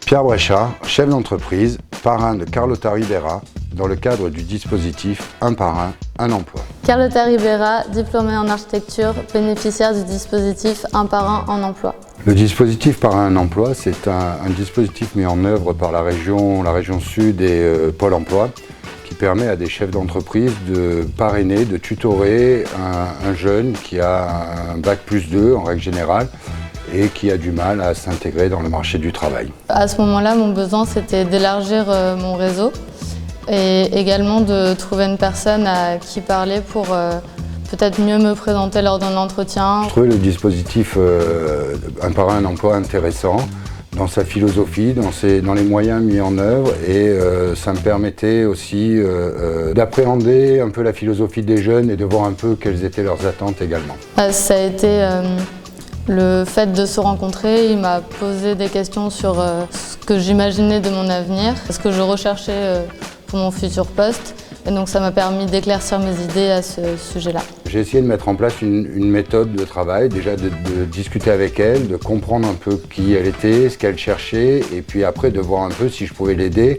Pierre Bréchard, chef d'entreprise, parrain de Carlota Ribera, dans le cadre du dispositif Un parrain, un emploi. Carlota Ribera, diplômée en architecture, bénéficiaire du dispositif Un parrain, un emploi. Le dispositif Parrain, un emploi, c'est un dispositif mis en œuvre par la région Sud et Pôle emploi, qui permet à des chefs d'entreprise de parrainer, de tutorer un jeune qui a un bac+2 en règle générale, et qui a du mal à s'intégrer dans le marché du travail. À ce moment-là, mon besoin, c'était d'élargir mon réseau et également de trouver une personne à qui parler pour peut-être mieux me présenter lors d'un entretien. Je trouvais le dispositif Un parrain, un emploi intéressant dans sa philosophie, dans les moyens mis en œuvre, et ça me permettait aussi d'appréhender un peu la philosophie des jeunes et de voir un peu quelles étaient leurs attentes également. Ça a été le fait de se rencontrer. Il m'a posé des questions sur ce que j'imaginais de mon avenir, ce que je recherchais pour mon futur poste. Et donc ça m'a permis d'éclaircir mes idées à ce sujet-là. J'ai essayé de mettre en place une méthode de travail, déjà de discuter avec elle, de comprendre un peu qui elle était, ce qu'elle cherchait, et puis après de voir un peu si je pouvais l'aider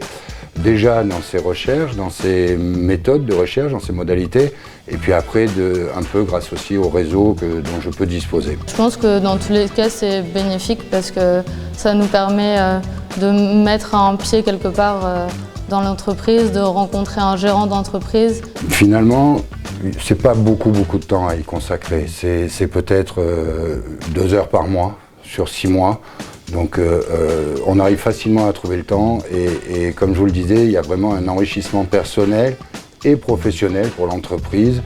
déjà dans ses recherches, dans ses méthodes de recherche, dans ses modalités, et puis après un peu grâce aussi au réseau dont je peux disposer. Je pense que dans tous les cas c'est bénéfique parce que ça nous permet de mettre un pied quelque part dans l'entreprise, de rencontrer un gérant d'entreprise. Finalement, c'est pas beaucoup de temps à y consacrer. C'est peut-être 2 heures par mois sur 6 mois. Donc on arrive facilement à trouver le temps et comme je vous le disais, il y a vraiment un enrichissement personnel et professionnel pour l'entreprise.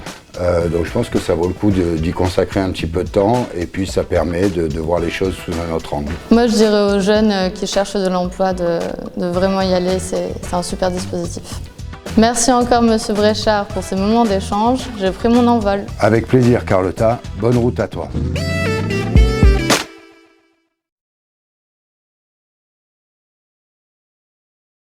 Donc je pense que ça vaut le coup d'y consacrer un petit peu de temps et puis ça permet de voir les choses sous un autre angle. Moi je dirais aux jeunes qui cherchent de l'emploi de vraiment y aller, c'est un super dispositif. Merci encore Monsieur Bréchard pour ces moments d'échange, j'ai pris mon envol. Avec plaisir Carlota, bonne route à toi.